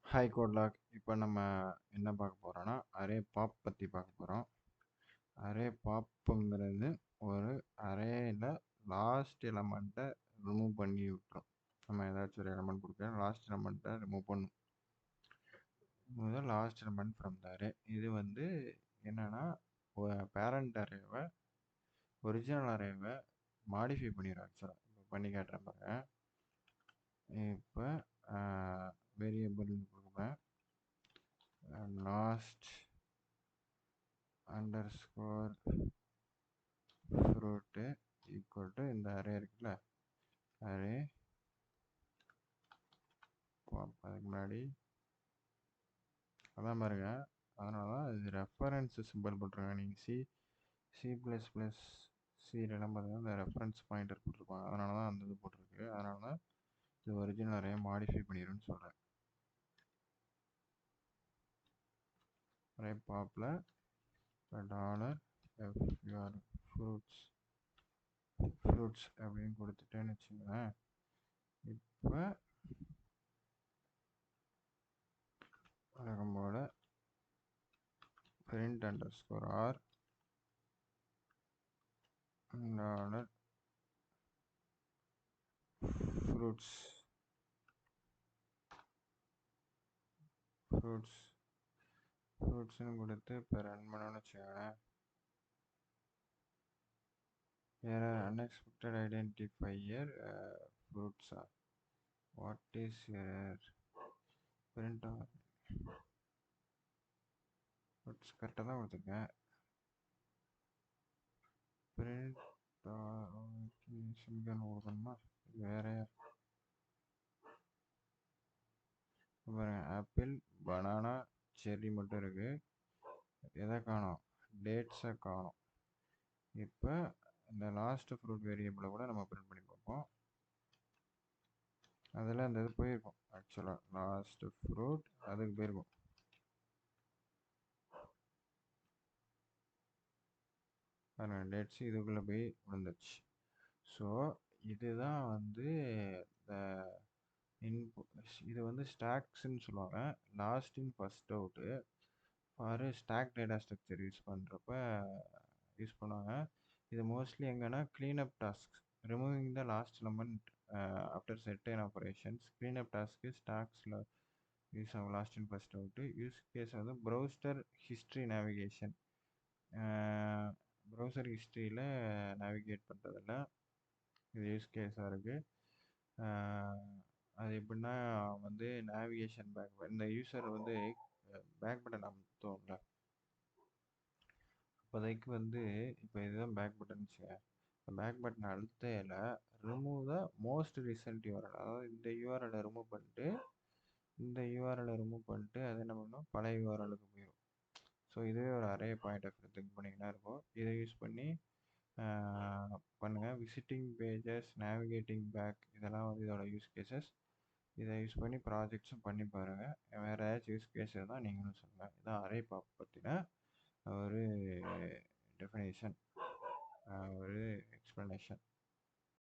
Hi கோட்லாக். இப்போ நம்ம என்ன பார்க்க போகிறோன்னா அரே பாப் பற்றி பார்க்க போகிறோம். அரே பாப்புங்கிறது ஒரு அரேயில் லாஸ்ட் எலமெண்ட்டை ரிமூவ் பண்ணி விட்டுரும். நம்ம ஏதாச்சும் ஒரு எலமெண்ட் கொடுக்க லாஸ்ட் எலமெண்ட்டை ரிமூவ் பண்ணும். முதல் last element from the array. இது வந்து என்னென்னா பேரண்ட் அரேவை ஒரிஜினல் அரேவை மாடிஃபை பண்ணிடும். ஆக்சுவலாக இப்போ பண்ணி காட்டுறேன் பாருங்க. இப்போ வேரியபிள் கொடுப்பேன் last underscore fruit equal to இந்த அரே இருக்குல்ல, அரே அதுக்கு முன்னாடி அதான் பாருங்க. அதனால தான் இது ரெஃபரன்ஸ் சிம்பிள் போட்டிருக்காங்க. நீங்கள் சிலலாம் பாருங்கள் இந்த ரெஃபரன்ஸ் பாயிண்டர் போட்டிருப்பாங்க. அதனால தான் அந்த இது போட்டிருக்கு. அதனால தான் இது ஒரிஜினல் அரே மாடிஃபை பண்ணிடுன்னு சொல்கிறேன். அரே பாப்பில் டாலர் எஃப்யூஆர் ஃப்ரூட்ஸ் அப்படின்னு கொடுத்துட்டேன்னு வச்சுங்களேன். இப்போ வழக்கம் போல் print underscore r dollar fruits ன்னு கொடுத்து இப்போ ரன் பண்ணணும்னு வச்சுக்கோங்களேன். error unexpected identifier fruits what is error print fruits கரெக்டாக தான் கொடுத்துருக்கேன். print சிம்பிள் கொடுக்கணுமா வேற பாருங்க. ஆப்பிள் பனானா செர்ரி மட்டும் இருக்கு. எதை காணோம்? டேட்ஸை காணோம். இப்போ இந்த லாஸ்ட் ஃப்ரூட் வேரியபிளை கூட நம்ம பிரிண்ட் பண்ணி பார்ப்போம். அதில் அந்த இது போயிருக்கும். ஆக்சுவலாக லாஸ்ட் ஃப்ரூட் அதுக்கு போயிருக்கும். டேட்ஸ் இதுக்குள்ளே போய் விழுந்துச்சு. ஸோ இதுதான் வந்து இது வந்து ஸ்டாக்ஸ்ன்னு சொல்லுவாங்க. Last in first out for stack data structure use பண்ணுறப்ப யூஸ் பண்ணுவாங்க. இது மோஸ்ட்லி எங்கன்னா cleanup task removing the last element after certain operations. Cleanup டாஸ்க்கு ஸ்டாக்ஸில் யூஸ் ஆகும். Last in first out use case வந்து ப்ரௌசர் ஹிஸ்ட்ரி நேவிகேஷன். ப்ரௌசர் ஹிஸ்ட்ரியில் navigate பண்ணுறதில்ல இது யூஸ் கேஸாக இருக்குது. அது எப்படின்னா வந்து நேவிகேஷன் இந்த யூசர் வந்து பேக் பட்டன் அமுத்தோம்ல, அப்போதைக்கு வந்து இப்போ இதுதான் பேக் பட்டன் வச்சுக்கேன். பேக் பட்டன் அழுத்தையில் remove the most recent URL, அதாவது இந்த யூஆர்எலை ரிமூவ் பண்ணிட்டு அது என்ன பண்ணணும், பழைய யூஆர்எலுக்கு போயிடும். ஸோ இதுவே ஒரு அரே பாயிண்ட் ஆஃப் திங்க் பண்ணிங்கன்னா இருக்கும். இதை யூஸ் பண்ணி பண்ணுங்கள். விசிட்டிங் பேஜஸ், நேவிகேட்டிங் பேக், இதெல்லாம் வந்து இதோட யூஸ் கேசஸ். இதை யூஸ் பண்ணி ப்ராஜெக்ட்ஸும் பண்ணி பாருங்கள். வேறு ஏதாச்சும் யூஸ் கேஸ் இருந்தால் நீங்களும் சொல்லுங்கள். இதான் அரே பாப் பற்றின ஒரு டெஃபினேஷன், ஒரு எக்ஸ்ப்ளனேஷன்.